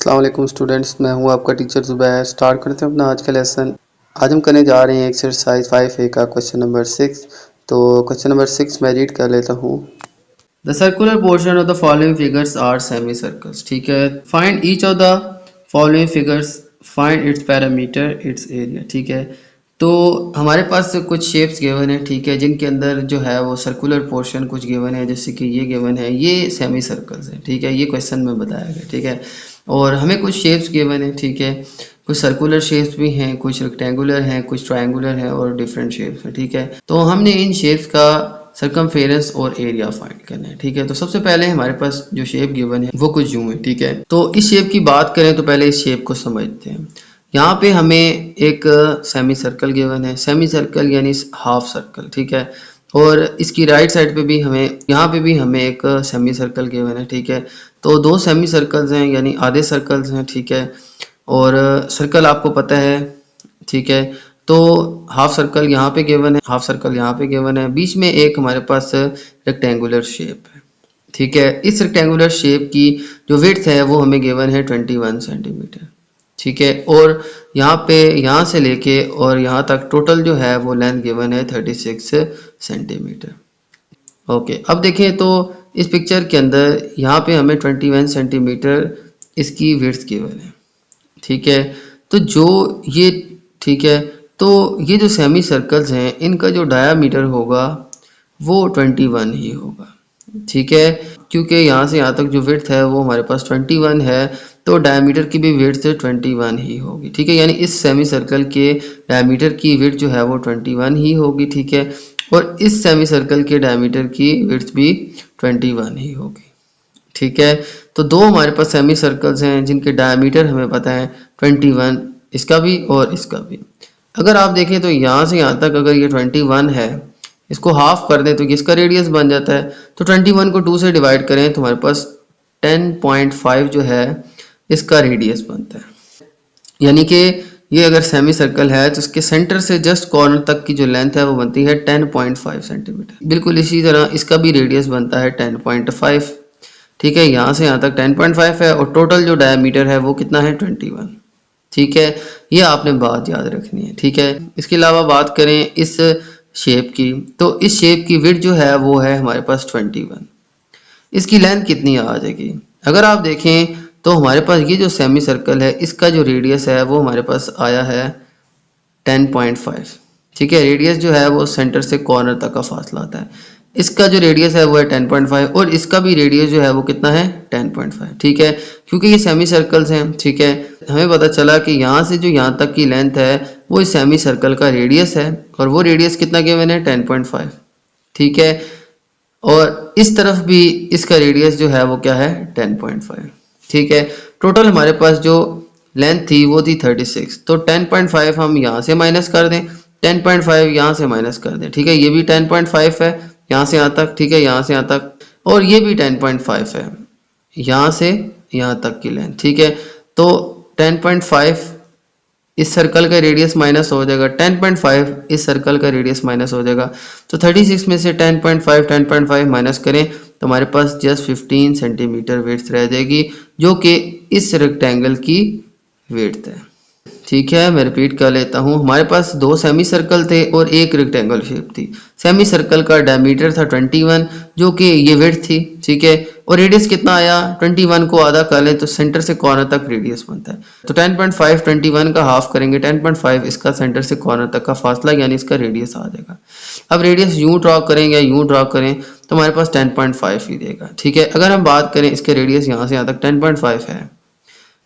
अस्सलाम वालेकुम स्टूडेंट्स, मैं हूं आपका टीचर ज़ुबैर। स्टार्ट करते हैं अपना आज का लेसन। आज हम करने जा रहे हैं एक्सरसाइज 5A का क्वेश्चन नंबर 6। तो क्वेश्चन नंबर 6 मैं रीड कर लेता हूं। The circular portion of the following figures are semi circles. ठीक है, find each of the following figures, find its parameter, its area. ठीक है, तो हमारे पास कुछ शेप्स गिवन है, ठीक है, जिनके अंदर जो है वो सर्कुलर पोर्शन कुछ गिवन है, जैसे कि ये गिवन है, ये सेमी सर्कल्स है। ठीक है, ये क्वेश्चन में बताया गया। ठीक है, और हमें कुछ शेप्स गिवन है। ठीक है, कुछ सर्कुलर शेप्स भी हैं, कुछ रेक्टेंगुलर हैं, कुछ ट्रायंगुलर हैं और डिफरेंट शेप्स हैं। ठीक है, तो हमने इन शेप्स का सरकमफेरेंस और एरिया फाइंड करना है। ठीक है, तो सबसे पहले हमारे पास जो शेप गिवन है वो कुछ यूं है। ठीक है, तो इस शेप की बात करें तो पहले इस शेप को समझते हैं। यहाँ पे हमें एक सेमी सर्कल गिवन है, सेमी सर्कल यानी हाफ सर्कल। ठीक है, और इसकी राइट साइड पे भी हमें, यहाँ पे भी हमें एक सेमी सर्कल गिवन है। ठीक है, तो दो सेमी सर्कल्स हैं यानी आधे सर्कल्स हैं। ठीक है, और सर्कल आपको पता है। ठीक है, तो हाफ सर्कल यहाँ पे गिवन है, हाफ सर्कल यहाँ पे गिवन है, बीच में एक हमारे पास रेक्टेंगुलर शेप है। ठीक है, इस रेक्टेंगुलर शेप की जो विड्थ है वो हमें गिवन है 21 सेंटीमीटर। ठीक है, और यहाँ पे, यहाँ से लेके और यहाँ तक टोटल जो है वो लेंथ गिवन है 36 सेंटीमीटर। ओके, अब देखें तो इस पिक्चर के अंदर यहाँ पे हमें 21 सेंटीमीटर इसकी विड्थ गिवन है। ठीक है, तो जो ये, ठीक है, तो ये जो सेमी सर्कल्स हैं इनका जो डायामीटर होगा वो 21 ही होगा। ठीक है, क्योंकि यहाँ से यहाँ तक जो विड्थ है वो हमारे पास 21 है, तो डायमीटर की भी विड्थ 21 ही होगी। ठीक है, यानी इस सेमी सर्कल के डायमीटर की विड्थ जो है वो 21 ही होगी। ठीक है, और इस सेमी सर्कल के डायमीटर की विड्थ भी 21 ही होगी। ठीक है, तो दो हमारे पास सेमी सर्कल्स हैं जिनके डायमीटर हमें पता है 21, इसका भी और इसका भी। अगर आप देखें तो यहाँ से यहाँ तक अगर ये 21 है, इसको हाफ कर दें तो इसका रेडियस बन जाता है। तो 21 को 2 से डिवाइड करें तो हमारे पास 10.5 जो है इसका रेडियस बनता है। यानी कि ये अगर सेमी सर्कल है तो इसके सेंटर से जस्ट कॉर्नर तक की जो लेंथ है वो बनती है 10.5 सेंटीमीटर। बिल्कुल इसी तरह इसका भी रेडियस बनता है 10.5। ठीक है, यहाँ से यहाँ तक 10.5 है और टोटल जो डायमीटर है वो कितना है 21। ठीक है, ये आपने बात याद रखनी है। ठीक है, इसके अलावा बात करें इस शेप की, तो इस शेप की विड्थ जो है वो है हमारे पास 21। इसकी लेंथ कितनी आ जाएगी? अगर आप देखें तो हमारे पास ये जो सेमी सर्कल है इसका जो रेडियस है वो हमारे पास आया है 10.5। ठीक है, रेडियस जो है वो सेंटर से कॉर्नर तक का फासला आता है। इसका जो रेडियस है वो है 10.5 और इसका भी रेडियस जो है वो कितना है 10.5। ठीक है, क्योंकि ये सेमी सर्कल्स हैं। ठीक है, हमें पता चला कि यहाँ से जो यहाँ तक की लेंथ है वो इस सेमी सर्कल का रेडियस है और वो रेडियस कितना गिवन है 10.5। ठीक है, और इस तरफ भी इसका रेडियस जो है वो क्या है 10.5। ठीक है, टोटल हमारे पास जो लेंथ थी वो थी 36, तो 10.5 हम यहाँ से माइनस कर दें, 10.5 यहाँ से माइनस कर दें। ठीक है, ये भी 10.5 है यहाँ से यहाँ तक। ठीक है, यहाँ से यहाँ तक, और ये भी 10.5 है यहाँ से यहाँ तक की लेंथ। ठीक है, तो 10.5 इस सर्कल का रेडियस माइनस हो जाएगा, 10.5 इस सर्कल का रेडियस माइनस हो जाएगा। तो 36 में से 10.5 माइनस करें तो हमारे पास जस्ट 15 सेंटीमीटर विड्थ रह जाएगी, जो कि इस रेक्टेंगल की विड्थ है। ठीक है, मैं रिपीट कर लेता हूँ। हमारे पास दो सेमी सर्कल थे और एक रेक्टेंगल शेप थी। सेमी सर्कल का डायमीटर था 21, जो कि ये विड्थ थी। ठीक है, और रेडियस कितना आया, 21 को आधा कर लें तो सेंटर से कॉर्नर तक रेडियस बनता है। तो 10.5 21 का हाफ करेंगे, 10.5 इसका सेंटर से कॉर्नर तक का फासला यानी इसका रेडियस आ जाएगा। अब रेडियस यूं ड्रॉ करेंगे, यूं ड्रॉ करें तो हमारे पास 10.5 ही देगा। ठीक है, अगर हम बात करें इसके रेडियस यहाँ से यहाँ तक 10.5 है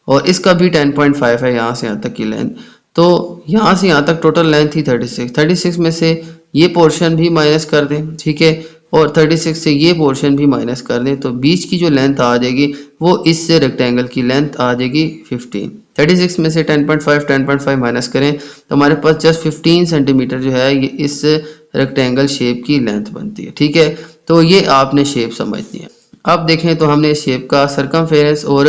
और इसका भी 10.5 है यहाँ से यहाँ तक की लेंथ, तो यहाँ से यहाँ तक टोटल लेंथ थी 36 में से ये पोर्शन भी माइनस कर दें। ठीक है, और 36 से ये पोर्शन भी माइनस कर दें तो बीच की जो लेंथ आ जाएगी वो इस रेक्टेंगल की लेंथ आ जाएगी 15। 36 में से 10.5 माइनस करें तो हमारे पास जस्ट 15 सेंटीमीटर जो है ये इस रेक्टेंगल शेप की लेंथ बनती है। ठीक है, तो ये आपने शेप समझनी है। अब देखें तो हमने इस शेप का सरकमफेरेंस और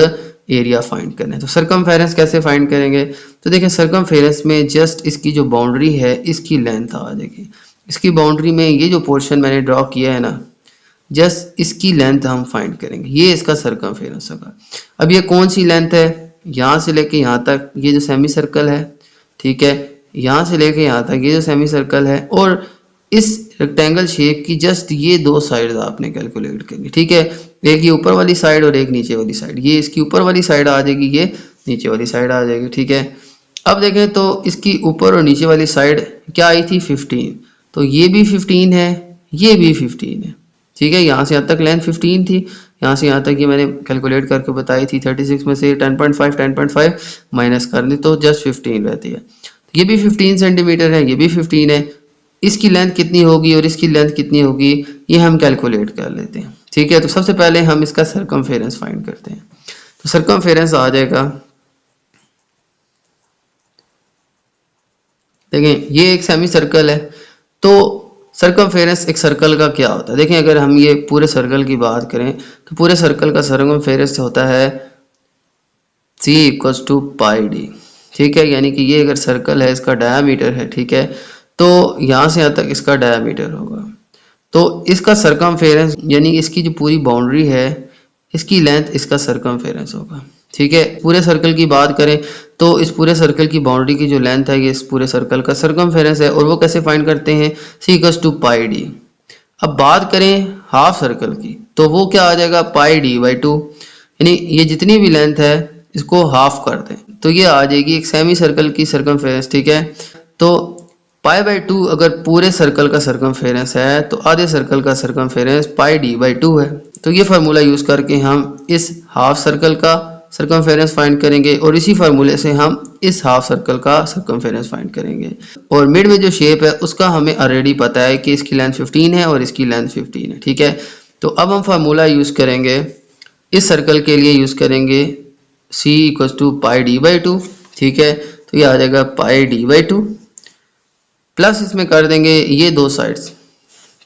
एरिया फाइंड करना है। तो सरकमफेरेंस कैसे फाइंड करेंगे? तो देखें, सरकमफेरेंस में जस्ट इसकी जो बाउंड्री है इसकी लेंथ आ जाएगी। इसकी बाउंड्री में ये जो पोर्शन मैंने ड्रॉ किया है ना, जस्ट इसकी लेंथ हम फाइंड करेंगे, ये इसका सरकमफेरेंस होगा। अब ये कौन सी लेंथ है? यहाँ से लेके यहाँ तक ये जो सेमी सर्कल है, ठीक है, यहाँ से लेके यहाँ तक ये जो सेमी सर्कल है, और इस रेक्टेंगल शेप की जस्ट ये दो साइड आपने कैलकुलेट करनी, ठीक है, एक ये ऊपर वाली साइड और एक नीचे वाली साइड। ये इसकी ऊपर वाली साइड आ जाएगी, ये नीचे वाली साइड आ जाएगी, ठीक है। अब देखें तो इसकी ऊपर और नीचे वाली साइड क्या आई थी 15, तो ये भी 15 है, ये भी 15 है, ठीक है। यहाँ से यहाँ तक लेंथ 15 थी, यहाँ से यहाँ तक ये मैंने कैलकुलेट करके बताई थी, 36 में से 10.5 माइनस कर दी तो जस्ट 15 रहती है। ये भी 15 सेंटीमीटर है, ये भी 15 है। इसकी लेंथ कितनी होगी और इसकी लेंथ कितनी होगी ये हम कैलकुलेट कर लेते हैं, ठीक है। तो सबसे पहले हम इसका सरकमफेरेंस फाइंड करते हैं। तो सरकमफेरेंस आ जाएगा, देखें ये एक सेमी सर्कल है, तो सरकमफेरेंस एक सर्कल का क्या होता है। देखें अगर हम ये पूरे सर्कल की बात करें तो पूरे सर्कल का सरकमफेरेंस होता है c equals to pi d, ठीक है। यानी कि ये अगर सर्कल है, इसका डायामीटर है, ठीक है, तो यहाँ से यहाँ तक इसका डायामीटर होगा, तो इसका सरकमफेरेंस यानी इसकी जो पूरी बाउंड्री है इसकी लेंथ इसका सरकमफेरेंस होगा, ठीक है। पूरे सर्कल की बात करें तो इस पूरे सर्कल की बाउंड्री की जो लेंथ है ये इस पूरे सर्कल का सरकमफेरेंस है, और वो कैसे फाइंड करते हैं, c equals to pi d. अब बात करें हाफ सर्कल की तो वो क्या आ जाएगा पाई डी बाई 2, यानी ये जितनी भी लेंथ है इसको हाफ कर दें तो ये आ जाएगी एक सेमी सर्कल की सरकमफेरेंस, ठीक है। तो पाई बाई 2 अगर पूरे सर्कल का सरकमफेरेंस है तो आधे सर्कल का सरकमफेरेंस पाई डी बाई 2 है। तो ये फार्मूला यूज करके हम इस हाफ सर्कल का सरकमफेरेंस फाइंड करेंगे और इसी फार्मूले से हम इस हाफ सर्कल का सरकमफेरेंस फाइंड करेंगे। और मिड में जो शेप है उसका हमें ऑलरेडी पता है कि इसकी लेंथ 15 है और इसकी लेंथ 15 है, ठीक है। तो अब हम फार्मूला यूज करेंगे इस सर्कल के लिए, यूज करेंगे c equals to pi d by 2, ठीक है। तो ये आ जाएगा पाई डी बाई 2 प्लस इसमें कर देंगे ये दो साइड्स,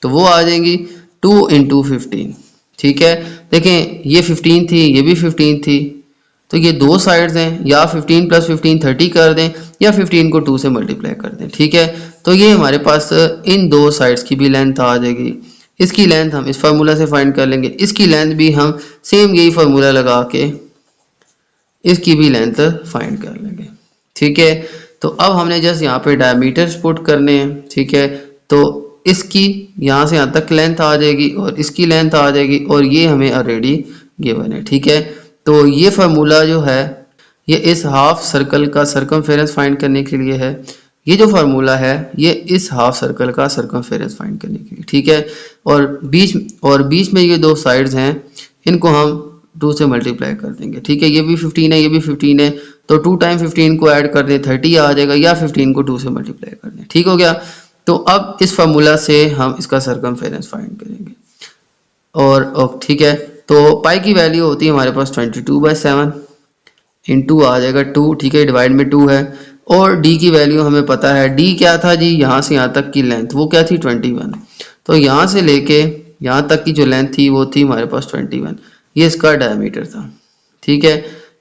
तो वो आ जाएंगी 2 इंटू 15, ठीक है। देखें ये 15 थी, ये भी 15 थी, तो ये दो साइड्स हैं, या 15 प्लस 15 30 कर दें या 15 को 2 से मल्टीप्लाई कर दें, ठीक है। तो ये हमारे पास इन दो साइड्स की भी लेंथ आ जाएगी। इसकी लेंथ हम इस फार्मूला से फाइंड कर लेंगे, इसकी लेंथ भी हम सेम यही फार्मूला लगा के इसकी भी लेंथ फाइंड कर लेंगे, ठीक है। तो अब हमने जस्ट यहाँ पे डायमीटर्स पुट करने हैं, ठीक है। तो इसकी यहाँ से यहाँ तक लेंथ आ जाएगी और इसकी लेंथ आ जाएगी और ये हमें ऑलरेडी गिवन है, ठीक है। तो ये फार्मूला जो है ये इस हाफ सर्कल का सरकमफेरेंस फाइंड करने के लिए है, ये जो फार्मूला है ये इस हाफ सर्कल का सरकमफेरेंस फाइंड करने के लिए, ठीक है। और बीच में ये दो साइड्स हैं, इनको हम 2 से मल्टीप्लाई कर देंगे, ठीक है। ये भी 15 है, ये भी 15 है, तो 2 टाइम 15 को ऐड कर दें 30 आ जाएगा, या 15 को 2 से मल्टीप्लाई कर दें, ठीक हो गया। तो अब इस फार्मूला से हम इसका सरकमफेरेंस फाइंड करेंगे और ठीक है। तो पाई की वैल्यू होती है हमारे पास 22/7 इंटू आ जाएगा 2, ठीक है, डिवाइड में 2 है। और डी की वैल्यू हमें पता है, डी क्या था जी, यहाँ से यहाँ तक की लेंथ वो क्या थी 21, तो यहाँ से लेके यहाँ तक की जो लेंथ थी वो थी हमारे पास 21, ये इसका डायमीटर था, ठीक है।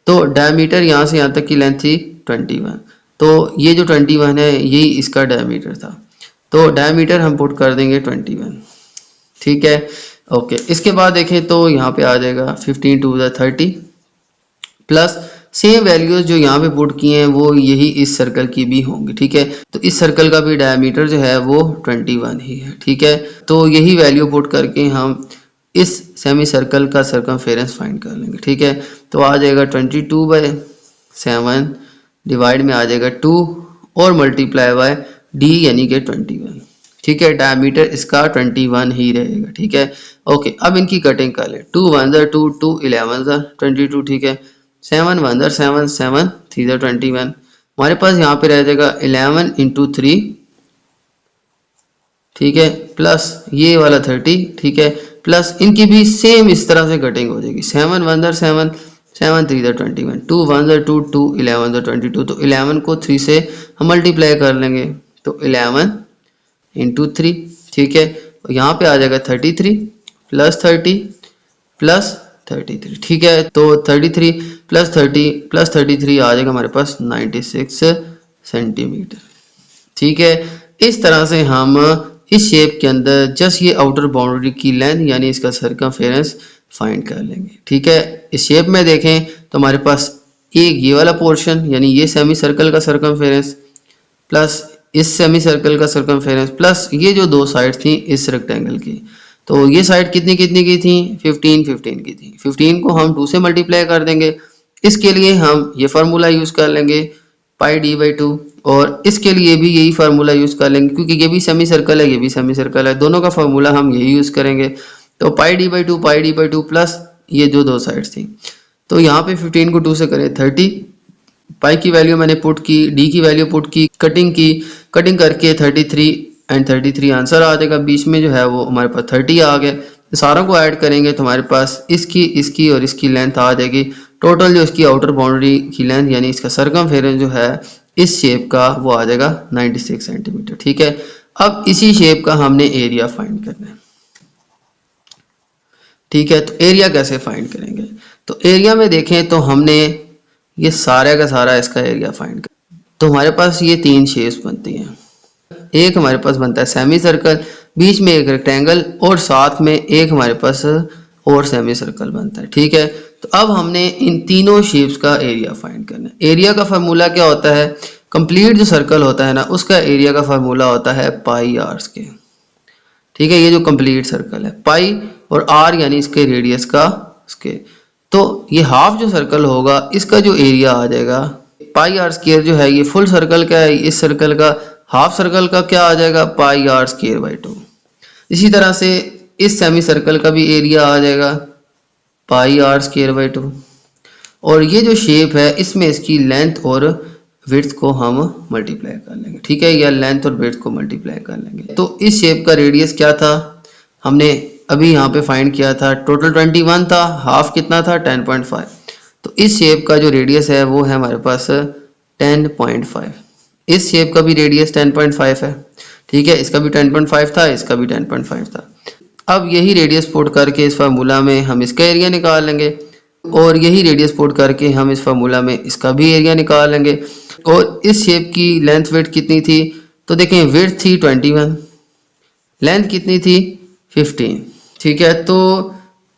तो डायमीटर यहाँ से यहाँ तक की लेंथ थी 21, तो ये जो 21 है यही इसका डायमीटर था, तो डायमीटर हम पुट कर देंगे 21, ठीक है, ओके। इसके बाद देखें तो यहाँ पे आ जाएगा 15 to the 30 plus same values जो यहाँ पे पुट किए हैं वो यही इस सर्कल की भी होंगी, ठीक है। तो इस सर्कल का भी डायमीटर जो है वो 21 ही है, ठीक है। तो यही वैल्यू पुट करके हम इस सेमी सर्कल का सरकमफेरेंस फाइंड कर लेंगे, ठीक है। तो आ जाएगा 22/7 डिवाइड में आ जाएगा 2 और मल्टीप्लाई बाय डी यानी कि 21, ठीक है। डायमीटर इसका 21 ही रहेगा, ठीक है, ओके। अब इनकी कटिंग कर ले, 2 1 2 2 11 22, ठीक है, 7 1 7 7 3 21, हमारे पास यहाँ पे रह जाएगा 11 इंटू 3, ठीक है, प्लस ये वाला 30, ठीक है, प्लस इनकी भी सेम इस तरह से कटिंग हो जाएगी, 7 1 7 7 3 21, 2 1 2 2 11 22, तो 11 को 3 से हम मल्टीप्लाई कर लेंगे, तो 11 इंटू 3, ठीक है, यहाँ पे आ जाएगा 33 प्लस 30 प्लस 33, ठीक है। तो 33 प्लस 30 प्लस 33 आ जाएगा हमारे पास 96 सेंटीमीटर, ठीक है। इस तरह से हम इस शेप के अंदर जस्ट ये आउटर बाउंड्री की लेंथ यानी इसका सरकमफेरेंस फाइंड कर लेंगे, ठीक है। इस शेप में देखें तो हमारे पास एक ये वाला पोर्शन यानी ये सेमी सर्कल का सर्कमफेरेंस प्लस इस सेमी सर्कल का सर्कमफेरेंस प्लस ये जो दो साइड थी इस रेक्टेंगल की। तो ये साइड कितनी कितनी की थी, 15 की थी। 15 को हम 2 से मल्टीप्लाई कर देंगे। इसके लिए हम ये फार्मूला यूज कर लेंगे पाई डी बाई 2, और इसके लिए भी यही फार्मूला यूज कर लेंगे क्योंकि ये भी सेमी सर्कल है, ये भी सेमी सर्कल है, दोनों का फार्मूला हम यही यूज करेंगे। तो पाई डी बाई 2 प्लस ये जो दो साइड थी। तो यहाँ पे 15 को 2 से करें 30, पाई की वैल्यू मैंने पुट की, डी की वैल्यू पुट की, कटिंग करके 33 एंड 33 आंसर आ जाएगा। बीच में जो है वो हमारे पास 30 आ गया। तो सारों को ऐड करेंगे तो हमारे पास इसकी और इसकी लेंथ आ जाएगी। टोटल जो इसकी आउटर बाउंड्री की लेंथ यानी इसका सर्कमफेरेंस जो है इस शेप का वो आ जाएगा 96 सेंटीमीटर। ठीक है, अब इसी शेप का हमने एरिया फाइंड करना है। ठीक है, तो एरिया कैसे फाइंड करेंगे? तो एरिया में देखें तो हमने ये सारा का सारा इसका एरिया फाइंड कर, तो हमारे पास ये 3 शेप्स बनती हैं। एक हमारे पास बनता है सेमी सर्कल, बीच में एक रेक्टेंगल और साथ में एक हमारे पास और सेमी सर्कल बनता है। ठीक है, तो अब हमने इन तीनों शेप्स का एरिया फाइंड करना है। एरिया का फार्मूला क्या होता है? कंप्लीट जो सर्कल होता है ना उसका एरिया का फार्मूला होता है पाई आर स्क्वायर। ठीक है, ये जो कंप्लीट सर्कल है पाई और आर यानी इसके रेडियस का स्क्वायर। तो ये हाफ जो सर्कल होगा इसका जो एरिया आ जाएगा पाई आर स्क्वायर जो है ये फुल सर्कल का है, इस सर्कल का हाफ सर्कल का क्या आ जाएगा पाई आर स्क्वायर बाई 2। इसी तरह से इस सेमी सर्कल का भी एरिया आ जाएगा पाई आर स्क्वायर बाई 2, और ये जो शेप है इसमें इसकी लेंथ और विड्थ को हम मल्टीप्लाई कर लेंगे। ठीक है, या लेंथ और विड्थ को मल्टीप्लाई कर लेंगे। तो इस शेप का रेडियस क्या था हमने अभी यहाँ पे फाइंड किया था, टोटल 21 था, हाफ कितना था 10.5। तो इस शेप का जो रेडियस है वो है हमारे पास 10.5। इस शेप का भी रेडियस 10.5 है। ठीक है, इसका भी 10.5 था, इसका भी 10.5 था। अब यही रेडियस पुट करके इस फार्मूला में हम इसका एरिया निकाल लेंगे, और यही रेडियस पुट करके हम इस फार्मूला में इसका भी एरिया निकाल लेंगे। और इस शेप की लेंथ विड्थ कितनी थी? तो देखें विड्थ थी 21, लेंथ कितनी थी 15। ठीक है, तो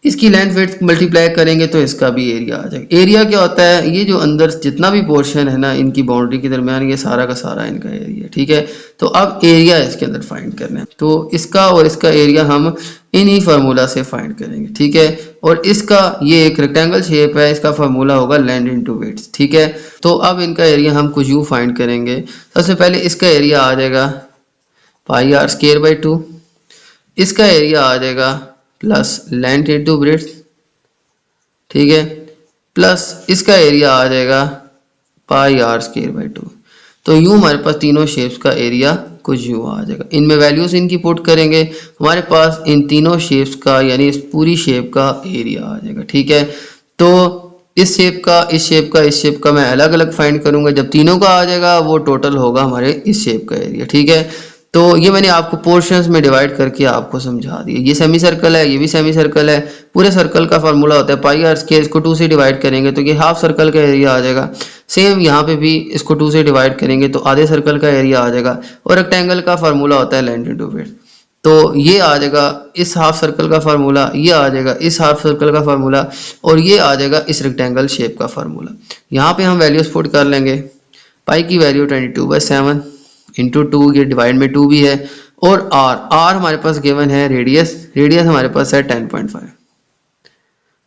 इसकी लेंथ विड्थ मल्टीप्लाई करेंगे तो इसका भी एरिया आ जाएगा। एरिया क्या होता है? ये जो अंदर जितना भी पोर्शन है ना इनकी बाउंड्री के दरमियान ये सारा का सारा इनका एरिया। ठीक है, तो अब एरिया इसके अंदर फाइंड करना है, तो इसका और इसका एरिया हम इन्हीं फार्मूला से फाइंड करेंगे। ठीक है, और इसका ये एक रेक्टेंगल शेप है, इसका फार्मूला होगा लेंथ इनटू विड्थ। ठीक है, तो अब इनका एरिया हम कुछ यूँ फाइंड करेंगे। सबसे पहले इसका एरिया आ जाएगा पाई आर स्क्वायर बाई 2, इसका एरिया आ जाएगा प्लस लेंथ इंटू ब्रेड्थ। ठीक है, प्लस इसका एरिया आ जाएगा पाई आर स्क्वायर बाई 2। तो यूं हमारे पास तीनों शेप्स का एरिया कुछ यूं आ जाएगा। इनमें वैल्यूज इनकी पुट करेंगे, हमारे पास इन तीनों शेप्स का यानी इस पूरी शेप का एरिया आ जाएगा। ठीक है, तो इस शेप का इस शेप का इस शेप का मैं अलग अलग फाइंड करूंगा, जब तीनों का आ जाएगा वो टोटल होगा हमारे इस शेप का एरिया। ठीक है, तो ये मैंने आपको पोर्शंस में डिवाइड करके आपको समझा दिया। ये सेमी सर्कल है, ये भी सेमी सर्कल है, पूरे सर्कल का फार्मूला होता है पाई आर स्क्वायर, इसको 2 से डिवाइड करेंगे तो ये हाफ सर्कल का एरिया आ जाएगा। सेम यहाँ पे भी इसको 2 से डिवाइड करेंगे तो आधे सर्कल का एरिया आ जाएगा, और रेक्टेंगल का फार्मूला होता है लेंथ इनटू विड्थ। तो ये आ जाएगा इस हाफ सर्कल का फार्मूला, ये आ जाएगा इस हाफ सर्कल का फार्मूला, और ये आ जाएगा इस रेक्टेंगल शेप का फार्मूला। यहाँ पे हम वैल्यूज पुट कर लेंगे। पाई की वैल्यू 22/7 इंटू 2, ये डिवाइड में 2 भी है, और आर हमारे पास गिवन है रेडियस हमारे पास है 10.5।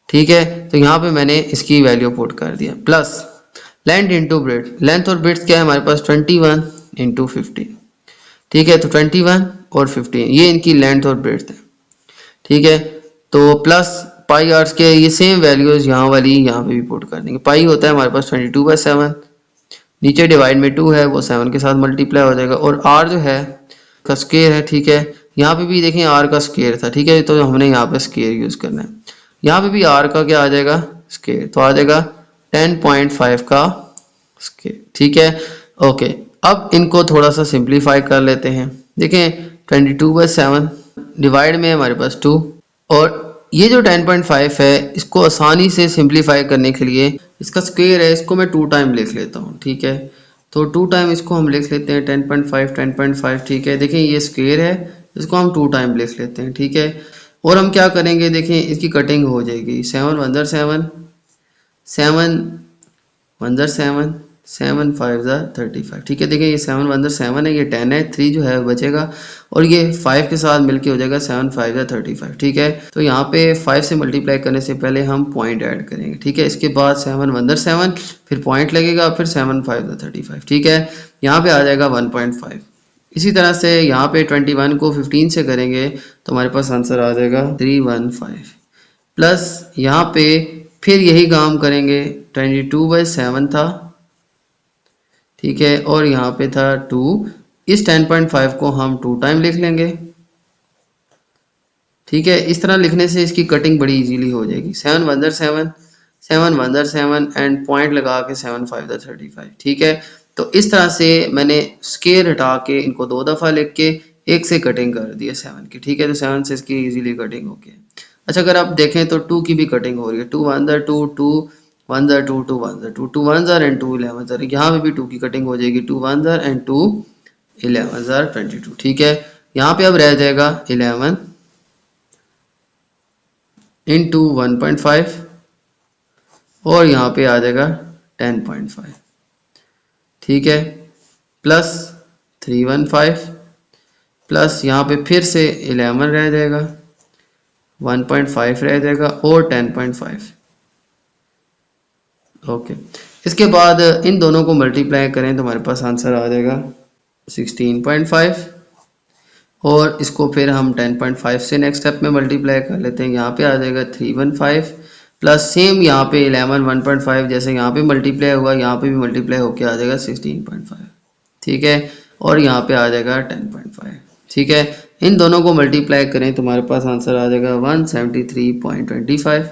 ठीक है, तो यहाँ पे मैंने इसकी वैल्यू पुट कर दिया, plus length into breadth. Length और ब्रेड्थ क्या है हमारे पास 21 इंटू 15। ठीक है, तो 21 और 15 ये इनकी लेंथ और ब्रेड्थ है। ठीक है, तो प्लस पाई आर के ये सेम वैल्यूज यहाँ वाली यहाँ पे भी पुट कर देंगे। पाई होता है हमारे पास 22/7, नीचे डिवाइड में 2 है वो 7 के साथ मल्टीप्लाई हो जाएगा, और आर जो है का स्क्वायर है। ठीक है, यहाँ पे भी देखें आर का स्क्वायर था। ठीक है, तो हमने यहाँ पे स्क्वायर यूज करना है। यहाँ पे भी आर का क्या आ जाएगा स्क्वायर, तो आ जाएगा 10.5 का स्क्वायर। ठीक है, ओके, अब इनको थोड़ा सा सिंप्लीफाई कर लेते हैं। देखें 22/7 डिवाइड में हमारे पास 2, और ये जो 10.5 है इसको आसानी से सिंप्लीफाई करने के लिए इसका स्क्वायर है, इसको मैं 2 टाइम लिख लेता हूँ। ठीक है, तो 2 टाइम इसको हम लिख लेते हैं 10.5। ठीक है, देखें ये स्क्वायर है, इसको हम 2 टाइम लिख लेते हैं। ठीक है, और हम क्या करेंगे, देखें इसकी कटिंग हो जाएगी 7 1 7 7 1 ज़र 7, 7 5 ज़र 35। ठीक है, देखिए ये 7 1 ज़र 7 है, ये 10 है, 3 जो है बचेगा और ये 5 के साथ मिलके हो जाएगा 7 5 ज़र 35। ठीक है, तो यहाँ पे 5 से मल्टीप्लाई करने से पहले हम पॉइंट ऐड करेंगे। ठीक है, इसके बाद 7 1 ज़र 7, फिर पॉइंट लगेगा, फिर 7 5 ज़र 35। ठीक है, यहाँ पे आ जाएगा 1.5। इसी तरह से यहाँ पे 21 को 15 से करेंगे तो हमारे पास आंसर आ जाएगा 315 प्लस यहाँ पे फिर यही काम करेंगे 22/7 था। ठीक है, और यहाँ पे था 2, इस 10.5 को हम 2 टाइम लिख लेंगे। ठीक है, इस तरह लिखने से इसकी कटिंग बड़ी इजीली हो जाएगी। 7 1 ज़र 7, 7 1 ज़र 7 एंड पॉइंट लगा के 7 5 ज़र 35। ठीक है, तो इस तरह से मैंने स्केयर हटा के इनको 2 दफ़ा लिख के एक से कटिंग कर दी है 7 की। ठीक है, तो 7 से इसकी इजीली कटिंग हो गई। अच्छा, अगर आप देखें तो 2 की भी कटिंग हो रही है। 2 1 ज़र 2, 2 1 ज़र 2, 2 1 ज़र 2, 2 1 ज़र एंड 2 11 ज़र। यहाँ पे भी 2 की कटिंग हो जाएगी। 2 1 ज़र एंड 2 11 ज़र 22। ठीक है, यहाँ पे अब रह जाएगा 11 इंटू 1.5 और यहाँ पे आ जाएगा 10.5। ठीक है, प्लस 315 प्लस यहाँ पे फिर से 11 रह जाएगा, 1.5 रह जाएगा और 10.5। ओके, इसके बाद इन दोनों को मल्टीप्लाई करें तो हमारे पास आंसर आ जाएगा 16.5 और इसको फिर हम 10.5 से नेक्स्ट स्टेप में मल्टीप्लाई कर लेते हैं। यहाँ पे आ जाएगा 315 प्लस सेम यहाँ पे 11 1.5 जैसे यहाँ पे मल्टीप्लाई हुआ, यहाँ पे भी मल्टीप्लाई होके आ जाएगा 16.5। ठीक है, और यहाँ पे आ जाएगा 10.5। ठीक है, इन दोनों को मल्टीप्लाई करें तो हमारे पास आंसर आ जाएगा 173.25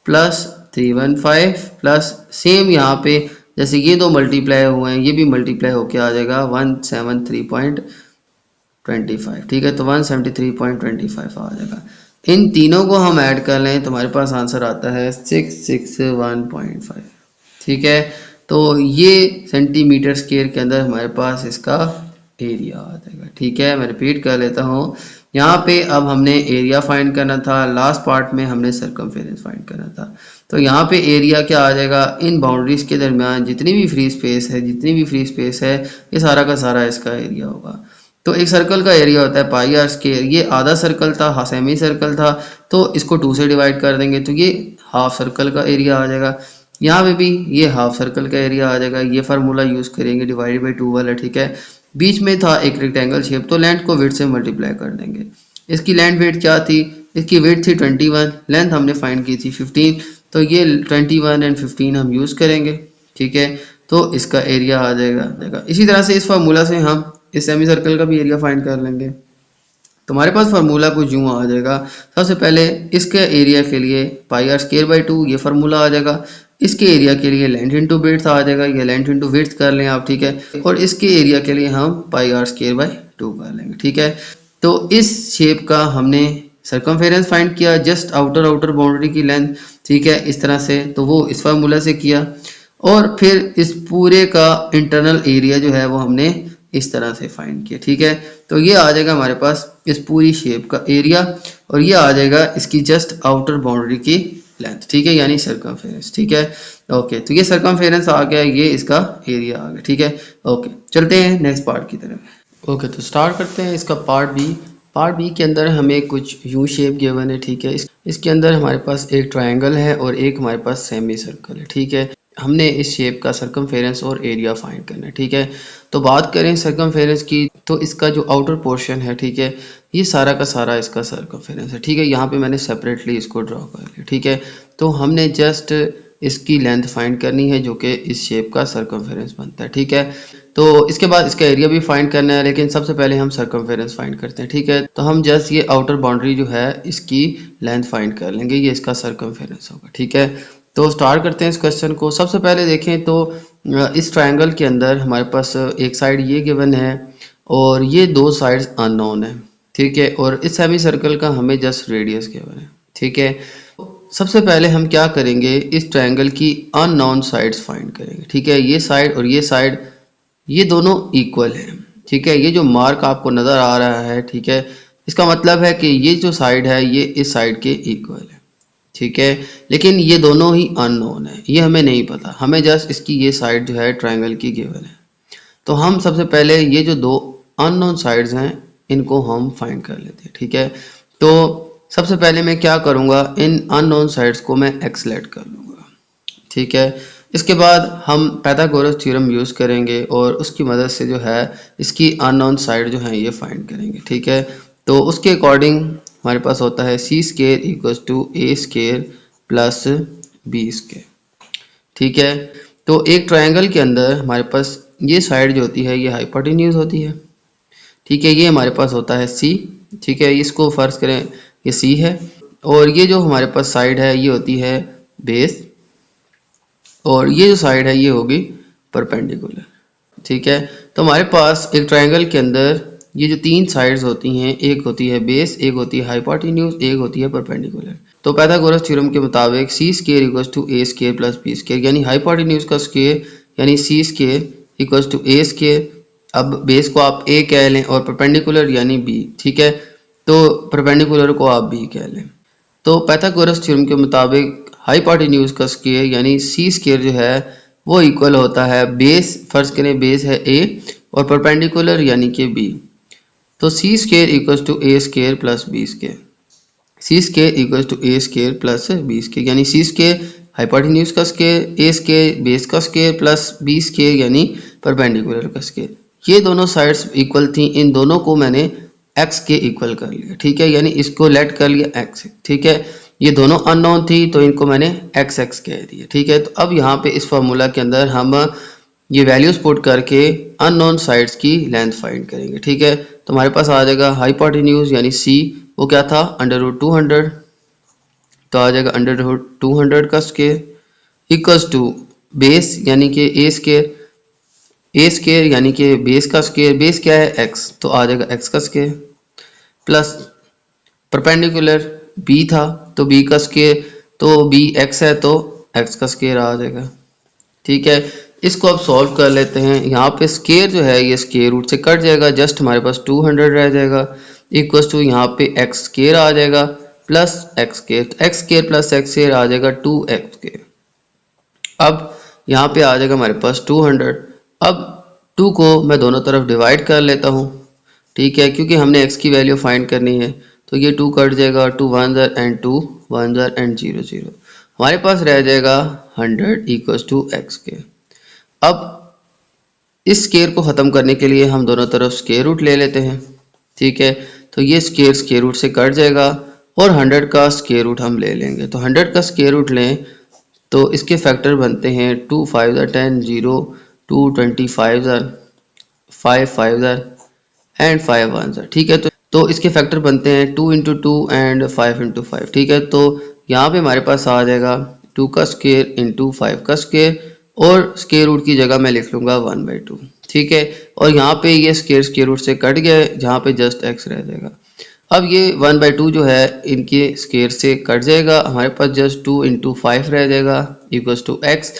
प्लस 315 प्लस सेम यहाँ पे जैसे ये दो मल्टीप्लाई हुए हैं, ये भी मल्टीप्लाई होके आ जाएगा 173.25। ठीक है, तो 173.25 आ जाएगा। इन तीनों को हम ऐड कर लें तो हमारे पास आंसर आता है 661.5। ठीक है, तो ये सेंटीमीटर स्क्वायर के अंदर हमारे पास इसका एरिया आ जाएगा। ठीक है, मैं रिपीट कर लेता हूँ। यहाँ पे अब हमने एरिया फाइंड करना था, लास्ट पार्ट में हमने सरकमफेरेंस फाइंड करना था। तो यहाँ पे एरिया क्या आ जाएगा, इन बाउंड्रीज के दरमियान जितनी भी फ्री स्पेस है ये सारा का सारा इसका एरिया होगा। तो एक सर्कल का एरिया होता है पाई आर स्क्वायर, ये आधा सर्कल था, सेमी सर्कल था, तो इसको 2 से डिवाइड कर देंगे तो ये हाफ सर्कल का एरिया आ जाएगा। यहाँ पे भी ये हाफ सर्कल का एरिया आ जाएगा। ये फार्मूला यूज़ करेंगे डिवाइड बाई 2 वाला। ठीक है, बीच में था एक रेक्टेंगल शेप, तो लेंथ को विड्थ से मल्टीप्लाई कर देंगे। इसकी लेंथ विड्थ क्या थी, इसकी विड्थ थी 21, लेंथ हमने फाइंड की थी 15, तो ये 21 एंड 15 हम यूज़ करेंगे। ठीक है, तो इसका एरिया आ जाएगा। इसी तरह से इस फार्मूला से हम इस सेमी सर्कल का भी एरिया फाइंड कर लेंगे। तो हमारे पास फार्मूला कुछ यूँ आ जाएगा। सबसे पहले इसके एरिया के लिए पाई आर स्क्वायर बाई 2 ये फार्मूला आ जाएगा। इसके एरिया के लिए लेंथ इंटू विड्थ आ जाएगा, ये लेंथ इंटू विड्थ कर लें आप। ठीक है, और इसके एरिया के लिए हम पाई आर स्क्वायर बाई 2 कर लेंगे। ठीक है, तो इस शेप का हमने सरकमफेरेंस फाइंड किया, जस्ट आउटर बाउंड्री की लेंथ। ठीक है, इस तरह से, तो वो इस फार्मूला से किया और फिर इस पूरे का इंटरनल एरिया जो है वो हमने इस तरह से फाइंड किया। ठीक है, तो ये आ जाएगा हमारे पास इस पूरी शेप का एरिया और ये आ जाएगा इसकी जस्ट आउटर बाउंड्री की लेंथ। ठीक है, यानी सरकमफेरेंस। ठीक है, ओके, तो ये सरकमफेरेंस आ गया, ये इसका एरिया आ गया। ठीक है, ओके, चलते हैं नेक्स्ट पार्ट की तरफ। ओके, तो स्टार्ट करते हैं इसका पार्ट बी। पार्ट बी के अंदर हमें कुछ यू शेप गिवन है। ठीक है, इसके अंदर हमारे पास एक ट्रायंगल है और एक हमारे पास सेमी सर्कल है। ठीक है, हमने इस शेप का सरकमफेरेंस और एरिया फाइंड करना है। ठीक है, तो बात करें सरकमफेरेंस की, तो इसका जो आउटर पोर्शन है, ठीक है, ये सारा का सारा इसका सरकमफेरेंस है। ठीक है, यहाँ पे मैंने सेपरेटली इसको ड्रॉ कर लिया। ठीक है, तो हमने जस्ट इसकी लेंथ फाइंड करनी है जो कि इस शेप का सरकमफेरेंस बनता है। ठीक है, तो इसके बाद इसका एरिया भी फाइंड करना है, लेकिन सबसे पहले हम सरकमफेरेंस फाइंड करते हैं। ठीक है, तो हम जस्ट ये आउटर बाउंड्री जो है इसकी लेंथ फाइंड कर लेंगे, ये इसका सरकमफेरेंस होगा। ठीक है, तो स्टार्ट करते हैं इस क्वेश्चन को। सबसे पहले देखें तो इस ट्रायंगल के अंदर हमारे पास एक साइड ये गिवन है और ये दो साइड्स अननोन है। ठीक है, और इस सेमी सर्कल का हमें जस्ट रेडियस गिवन है। ठीक है, सबसे पहले हम क्या करेंगे, इस ट्रायंगल की अननोन साइड्स फाइंड करेंगे। ठीक है, ये साइड और ये साइड ये दोनों इक्वल है। ठीक है, ये जो मार्क आपको नज़र आ रहा है, ठीक है, इसका मतलब है कि ये जो साइड है ये इस साइड के इक्वल है। ठीक है। लेकिन ये दोनों ही अननोन है, ये हमें नहीं पता, हमें जस्ट इसकी ये साइड जो है ट्रायंगल की गिवन है। तो हम सबसे पहले ये जो दो अननोन साइड्स हैं इनको हम फाइंड कर लेते हैं, ठीक है। तो सबसे पहले मैं क्या करूँगा, इन अननोन साइड्स को मैं एक्स लेट कर लूँगा, ठीक है। इसके बाद हम पाइथागोरस थ्योरम यूज़ करेंगे और उसकी मदद से जो है इसकी अननोन साइड जो है ये फाइंड करेंगे, ठीक है। तो उसके अकॉर्डिंग हमारे पास होता है C square equals to A square plus B square, ठीक है। तो एक ट्रायंगल के अंदर हमारे पास ये साइड जो होती है ये हाइपोटेन्यूज होती है, ठीक है। ये हमारे पास होता है सी, ठीक है। इसको फर्ज करें ये सी है, और ये जो हमारे पास साइड है ये होती है बेस, और ये जो साइड है ये होगी परपेंडिकुलर, ठीक है। तो हमारे पास एक ट्रायंगल के अंदर ये जो तीन साइड्स होती हैं, एक होती है बेस, एक होती है हाइपोटेन्यूज, एक होती है परपेंडिकुलर। तो पाइथागोरस थ्योरम के मुताबिक C square equals to A square plus B square, यानी हाइपोटेन्यूज का स्क्वायर यानी C square equals to A square. अब बेस को आप ए कह लें और परपेंडिकुलर यानी बी, ठीक है। तो परपेंडिकुलर को आप बी कह लें। तो पाइथागोरस थ्योरम के मुताबिक हाइपोटेन्यूज का स्क्वायर यानी सी स्क्वायर जो है वो इक्वल होता है बेस, फर्ज करें बेस है ए और परपेंडिकुलर यानी कि बी। तो C square equals to A square plus B square, C square equals to A square plus B square, यानी सी स्क्वायर हाइपोटेन्यूज का स्क्वायर, ए स्क्वायर बेस का स्क्वायर प्लस बी स्क्वायर यानी perpendicular का square. ये दोनों sides equal थी, इन दोनों को मैंने एक्स के इक्वल कर लिया, ठीक है। यानी इसको लेट कर लिया एक्स, ठीक है। ये दोनों अननोन थी तो इनको मैंने एक्स एक्स कह दिया, ठीक है। तो अब यहाँ पे इस फॉर्मूला के अंदर हम ये वैल्यूज पुट करके अननोन साइड्स की लेंथ फाइंड करेंगे, ठीक है। तो हमारे पास आ जाएगा हाइपोटेन्यूज यानी सी, वो क्या था अंडर रूट 200, तो आ जाएगा अंडर रूट 200 का स्क्वायर इक्वल्स टू बेस यानी कि ए स्क्वायर, ए स्क्वायर यानी कि बेस का स्क्वायर, बेस क्या है एक्स, तो आ जाएगा एक्स का स्क्वायर प्लस परपेंडिकुलर बी था तो बी का स्क्वायर, तो बी एक्स है तो एक्स का स्क्वायर आ जाएगा, ठीक है। इसको अब सॉल्व कर लेते हैं। यहाँ पे स्क्वायर जो है ये स्क्वायर रूट से कट जाएगा, जस्ट हमारे पास 200 रह जाएगा इक्वल्स टू यहाँ पे एक्स स्क्वायर आ जाएगा प्लस एक्स स्क्वायर, तो x square plus x square आ जाएगा 2x स्क्वायर। अब यहाँ पे आ जाएगा हमारे पास 200। अब 2 को मैं दोनों तरफ डिवाइड कर लेता हूँ, ठीक है, क्योंकि हमने x की वैल्यू फाइंड करनी है। तो ये 2 कट जाएगा, 2 1 एंड 2 1 एंड 0 0, हमारे पास रह जाएगा 100 इक्वल्स टू एक्स स्क्वायर। अब इस स्क्वायर को ख़त्म करने के लिए हम दोनों तरफ स्क्वायर रूट ले लेते हैं, ठीक है। तो ये स्क्वायर रूट से कट जाएगा और 100 का स्क्वायर रूट हम ले लेंगे। तो 100 का स्क्वायर रूट लें तो इसके फैक्टर बनते हैं 2 5 10 0, 2 25 5 5 एंड 5 1, ठीक है। तो इसके फैक्टर बनते हैं 2 इंटू 2 एंड 5 इंटू 5, ठीक है। तो यहाँ पे हमारे पास आ जाएगा 2 का स्क्वायर इंटू 5 का स्क्वायर, और स्क्वायर रूट की जगह मैं लिख लूँगा 1/2, ठीक है। और यहाँ पे ये स्क्वायर रूट से कट गया जहाँ पे जस्ट एक्स रह जाएगा। अब ये 1/2 जो है इनके स्क्वायर से कट जाएगा, हमारे पास जस्ट 2 इंटू 5 रह जाएगा इक्वल्स टू एक्स,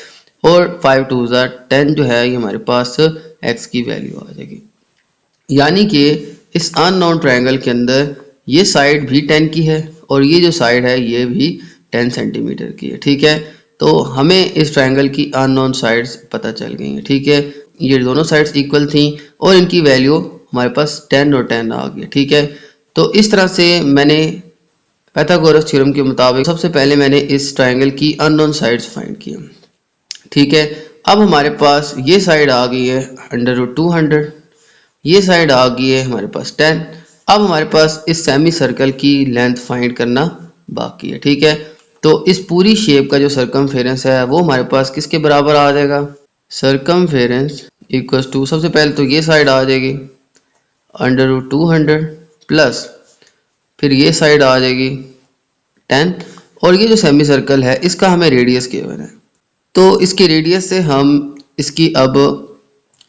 और 5 2 10 जो है ये हमारे पास एक्स की वैल्यू आ जाएगी। यानी कि इस अननोन ट्रायंगल के अंदर ये साइड भी 10 की है और ये जो साइड है ये भी 10 सेंटीमीटर की है, ठीक है। तो हमें इस ट्रायंगल की अननोन साइड्स पता चल गई हैं, ठीक है। ये दोनों साइड्स इक्वल थी और इनकी वैल्यू हमारे पास 10 और 10 आ गई, ठीक है। तो इस तरह से मैंने पाइथागोरस थ्योरम के मुताबिक सबसे पहले मैंने इस ट्रायंगल की अननोन साइड्स फाइंड की, ठीक है। अब हमारे पास ये साइड आ गई है अंडर रूट 200, ये साइड आ गई है हमारे पास 10। अब हमारे पास इस सेमी सर्कल की लेंथ फाइंड करना बाकी है, ठीक है। तो इस पूरी शेप का जो सर्कमफेरेंस है वो हमारे पास किसके बराबर आ जाएगा, सर्कमफेरेंस इक्वल्स टू, सबसे पहले तो ये साइड आ जाएगी अंडर रूट 200 प्लस फिर ये साइड आ जाएगी 10, और ये जो सेमी सर्कल है इसका हमें रेडियस गिवन है, तो इसके रेडियस से हम इसकी अब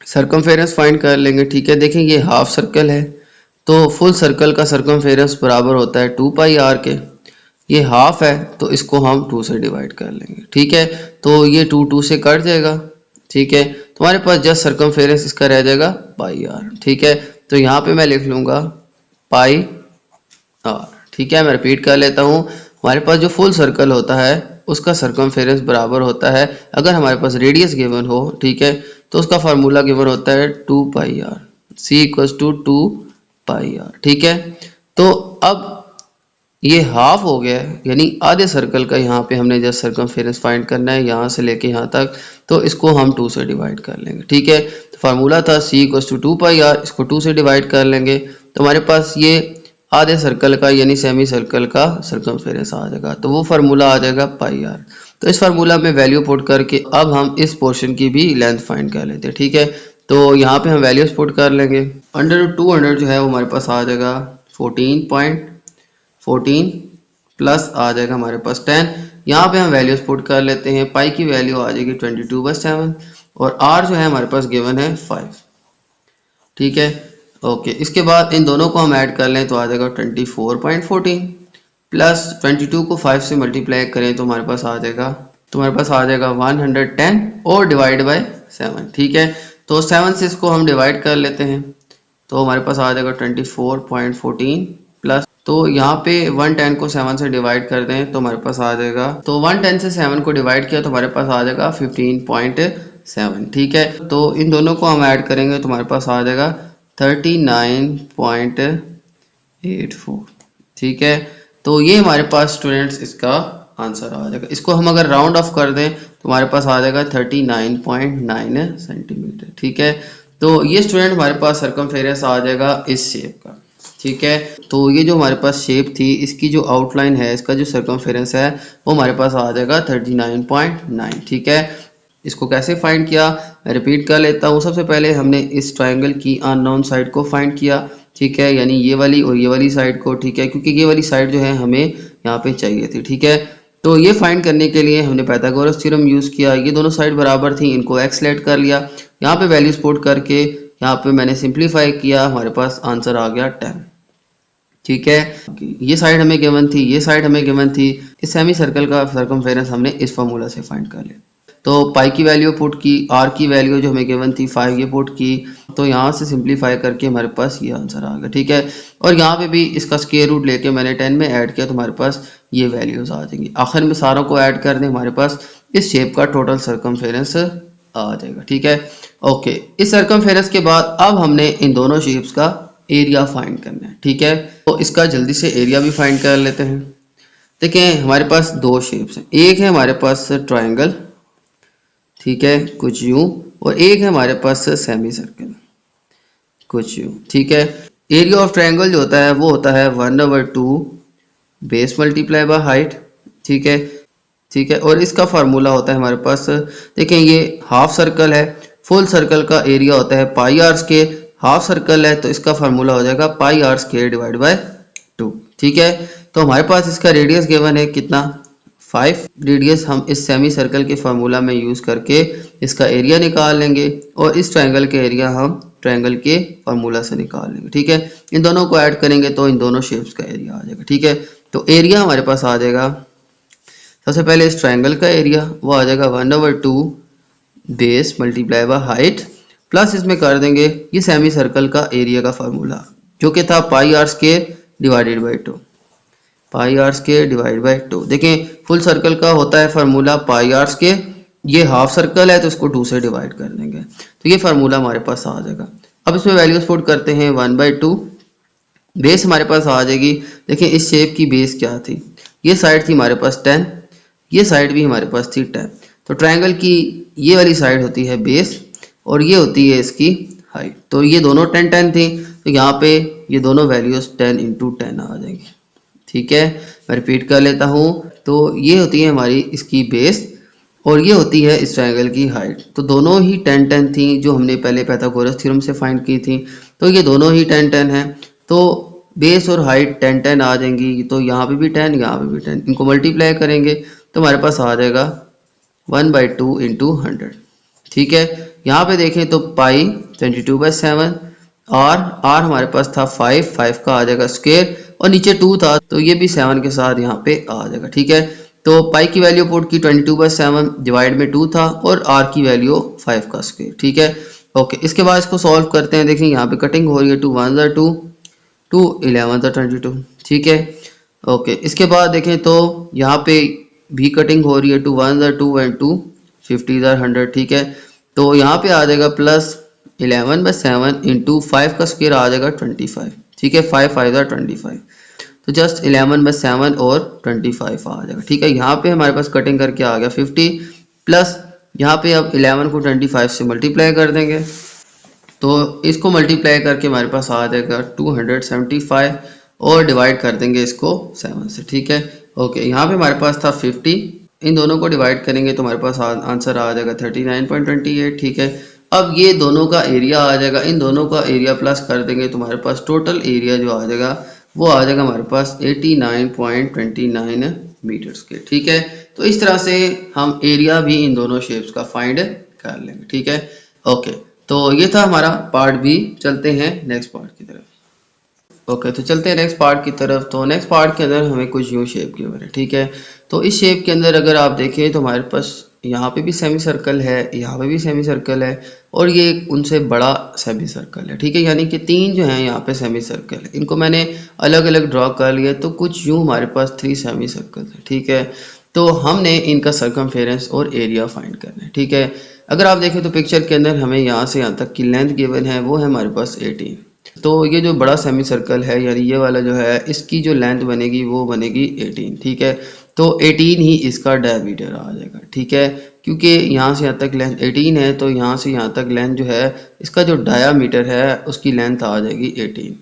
सर्कमफेरेंस फाइंड कर लेंगे, ठीक है। देखें ये हाफ सर्कल है तो फुल सर्कल का सर्कमफेरेंस बराबर होता है 2 पाई r के, ये हाफ है तो इसको हम 2 से डिवाइड कर लेंगे, ठीक है। तो ये 2 2 से कट जाएगा, ठीक है। तुम्हारे पास जस्ट सर्कमफेरेंस इसका रह जाएगा पाई r, ठीक है। तो यहाँ पे मैं लिख लूँगा पाई r, ठीक है। मैं रिपीट कर लेता हूँ, हमारे पास जो फुल सर्कल होता है उसका सर्कमफेरेंस बराबर होता है, अगर हमारे पास रेडियस गिवन हो, ठीक है, तो उसका फार्मूला गिवन होता है 2 pi r, C equals to 2 pi r, ठीक है। तो अब ये हाफ हो गया है, यानी आधे सर्कल का यहाँ पे हमने जस्ट सर्कमफेरेंस फाइंड करना है यहाँ से लेके यहाँ तक, तो इसको हम 2 से डिवाइड कर लेंगे, ठीक है। तो फार्मूला था सी इक्वल्स टू 2 पाई आर, इसको 2 से डिवाइड कर लेंगे तो हमारे पास ये आधे सर्कल का यानी सेमी सर्कल का सर्कमफेरेंस आ जाएगा, तो वो फार्मूला आ जाएगा पाई आर। तो इस फार्मूला में वैल्यू पुट करके अब हम इस पोर्शन की भी लेंथ फाइंड कर लेते हैं, ठीक है। तो यहाँ पे हम वैल्यूज पुट कर लेंगे, अंडर 200 जो है वो हमारे पास आ जाएगा 14 प्लस आ जाएगा हमारे पास 10। यहाँ पे हम वैल्यूज पुट कर लेते हैं, पाई की वैल्यू आ जाएगी 22/7 और आर जो है हमारे पास गिवन है 5, ठीक है। ओके, इसके बाद इन दोनों को हम ऐड कर लें तो आ जाएगा 24.14 प्लस 22 को 5 से मल्टीप्लाई करें तो हमारे पास आ जाएगा 110 और डिवाइड बाय 7, ठीक है। तो 7 से इसको हम डिवाइड कर लेते हैं तो हमारे पास आ जाएगा 24.14 प्लस, तो यहाँ पे 110 को 7 से डिवाइड कर दें तो हमारे पास आ जाएगा, तो 110 से 7 को डिवाइड किया तो हमारे पास आ जाएगा 15.7, ठीक है। तो इन दोनों को हम ऐड करेंगे तो हमारे पास आ जाएगा 39.84, ठीक है। तो ये हमारे पास स्टूडेंट्स इसका आंसर आ जाएगा। इसको हम अगर राउंड ऑफ कर दें तो हमारे पास आ जाएगा 39.9 सेंटीमीटर, ठीक है। तो ये स्टूडेंट हमारे पास सर्कमफेरेंस आ जाएगा इस शेप का, ठीक है। तो ये जो हमारे पास शेप थी इसकी जो आउटलाइन है, इसका जो सर्कमफेरेंस है वो हमारे पास आ जाएगा 39.9, ठीक है। इसको कैसे फाइंड किया मैं रिपीट कर लेता हूँ। सबसे पहले हमने इस ट्रायंगल की अननोन साइड को फाइंड किया, ठीक है, यानी ये वाली और ये वाली साइड को, ठीक है, क्योंकि ये वाली साइड जो है हमें यहाँ पे चाहिए थी, ठीक है। तो ये फाइंड करने के लिए हमने पाइथागोरस थ्योरम यूज़ किया, ये दोनों साइड बराबर थी, इनको एक्स लेट कर लिया, यहाँ पे वैल्यूज पुट करके यहाँ पे मैंने सिंप्लीफाई किया, हमारे पास आंसर आ गया 10, ठीक है। ये साइड हमें गिवन थी, ये साइड हमें गिवन थी, इस सेमी सर्कल का सर्कमफेरेंस हमने इस फार्मूला से फाइंड कर लिया। तो पाई की वैल्यू पुट की, आर की वैल्यू जो हमें गिवन थी 5 ये पुट की, तो यहाँ से सिंप्लीफाई करके हमारे पास ये आंसर आ गया, ठीक है। और यहाँ पे भी इसका स्क्वायर रूट लेके मैंने 10 में ऐड किया तो हमारे पास ये वैल्यूज आ जाएंगी। आखिर में सारों को ऐड कर दें हमारे पास इस शेप का टोटल सर्कमफेरेंस आ जाएगा, ठीक है। ओके, इस सर्कमफेरेंस के बाद अब हमने इन दोनों शेप्स का एरिया फाइंड करना है, ठीक है। तो इसका जल्दी से एरिया भी फाइंड कर लेते हैं। देखें हमारे पास दो शेप्स हैं, एक है हमारे पास ट्रायंगल, ठीक है, कुछ यूं, और एक है हमारे पास सेमी सर्कल, कुछ यूं, ठीक है। एरिया ऑफ ट्रायंगल जो होता है वो होता है 1/2 बेस मल्टीप्लाई बाय हाइट, ठीक है, ठीक है। और इसका फार्मूला होता है हमारे पास, देखें ये हाफ सर्कल है, फुल सर्कल का एरिया होता है पाई आर स्क्वायर, हाफ सर्कल है तो इसका फार्मूला हो जाएगा पाई आर स्क्वायर डिवाइड बाय 2, ठीक है। तो हमारे पास इसका रेडियस गिवन है कितना 5 रेडियस, हम इस सेमी सर्कल के फार्मूला में यूज करके इसका एरिया निकाल लेंगे और इस ट्रायंगल के एरिया हम ट्रायंगल के फार्मूला से निकाल लेंगे, ठीक है। इन दोनों को ऐड करेंगे तो इन दोनों शेप्स का एरिया आ जाएगा, ठीक है। तो एरिया हमारे पास आ जाएगा, सबसे पहले इस ट्रायंगल का एरिया वो आ जाएगा 1/2 base multiply by height, plus इसमें कर देंगे ये सेमी सर्कल का एरिया का फार्मूला जो कि था pi r square divided by 2, pi r square divide by 2। देखें फुल सर्कल का होता है फार्मूला पाई आर स्क्वायर, ये हाफ सर्कल है तो इसको 2 से डिवाइड कर देंगे तो ये फार्मूला हमारे पास आ जाएगा। अब इसमें वैल्यूज पुट करते हैं 1/2, बेस हमारे पास आ जाएगी। देखें इस शेप की बेस क्या थी, ये साइड थी हमारे पास 10, ये साइड भी हमारे पास थी 10, तो ट्रायंगल की ये वाली साइड होती है बेस और ये होती है इसकी हाइट, तो ये दोनों 10 थी, तो यहाँ पे ये दोनों वैल्यूज 10 × 10 आ जाएंगी, ठीक है। मैं रिपीट कर लेता हूँ, तो ये होती है हमारी इसकी बेस और ये होती है इस ट्रायंगल की हाइट, तो दोनों ही 10 थी जो हमने पहले पाइथागोरस थ्योरम से फाइंड की थी, तो ये दोनों ही 10 हैं, तो बेस और हाइट 10 आ जाएंगी, तो यहाँ पे भी 10 यहाँ पे भी 10, इनको मल्टीप्लाई करेंगे तो हमारे पास आ जाएगा 1/2 × 100, ठीक है। यहाँ पे देखें तो पाई 22/7, आर हमारे पास था 5 का आ जाएगा स्क्वायर और नीचे 2 था तो ये भी 7 के साथ यहाँ पे आ जाएगा, ठीक है। तो पाई की वैल्यू पुट की 22/7 डिवाइड में 2 था और आर की वैल्यू 5 का स्क्वायर, ठीक है। ओके, इसके बाद इसको सॉल्व करते हैं। देखें यहाँ पे कटिंग हो रही है, 2 1 2, 2 11 22, ठीक है। ओके, इसके बाद देखें तो यहाँ पे भी कटिंग हो रही है, 2 1 are 2 and 2 50 are 100, ठीक है। तो यहाँ पे आ जाएगा प्लस 11/7 इंटू 5 का स्क्वायर आ जाएगा 25, ठीक है। 5 5 are 25, तो जस्ट 11/7 और 25 आ जाएगा, ठीक है। यहाँ पे हमारे पास कटिंग करके आ गया 50 प्लस यहाँ पे अब 11 को 25 से मल्टीप्लाई कर देंगे, तो इसको मल्टीप्लाई करके हमारे पास आ जाएगा 275 और डिवाइड कर देंगे इसको 7 से, ठीक है। ओके, यहाँ पे हमारे पास था 50, इन दोनों को डिवाइड करेंगे तो हमारे पास आंसर आ जाएगा 39.28, ठीक है। अब ये दोनों का एरिया आ जाएगा, इन दोनों का एरिया प्लस कर देंगे तो हमारे पास टोटल एरिया जो आ जाएगा वो आ जाएगा हमारे पास 89.29 मीटर स्क्वायर, ठीक है। तो इस तरह से हम एरिया भी इन दोनों शेप्स का फाइंड कर लेंगे, ठीक है। ओके, तो ये था हमारा पार्ट बी। चलते हैं नेक्स्ट पार्ट की तरफ। ओके, तो चलते हैं नेक्स्ट पार्ट की तरफ। तो नेक्स्ट पार्ट के अंदर हमें कुछ यूँ शेप गिवन है, ठीक है। तो इस शेप के अंदर अगर आप देखें तो हमारे पास यहाँ पे भी सेमी सर्कल है, यहाँ पे भी सेमी सर्कल है और ये एक उनसे बड़ा सेमी सर्कल है, ठीक है। यानी कि 3 जो हैं यहाँ पे सेमी सर्कल है, इनको मैंने अलग अलग ड्रॉ कर लिया, तो कुछ यूँ हमारे पास 3 सेमी सर्कल है, ठीक है। तो हमने इनका सरकमफेरेंस और एरिया फाइंड करना है, ठीक है। अगर आप देखें तो पिक्चर के अंदर हमें यहाँ से यहाँ तक की लेंथ गिवन है, वो है हमारे पास 18। तो ये जो बड़ा सेमी सर्कल है यानी ये वाला जो है, इसकी जो लेंथ बनेगी वो बनेगी 18, ठीक है। तो 18 ही इसका डायमीटर आ जाएगा, ठीक है। क्योंकि यहाँ से यहाँ तक लेंथ 18 है, तो यहाँ से यहाँ तक लेंथ जो है इसका जो डायामीटर है उसकी लेंथ आ जाएगी 18।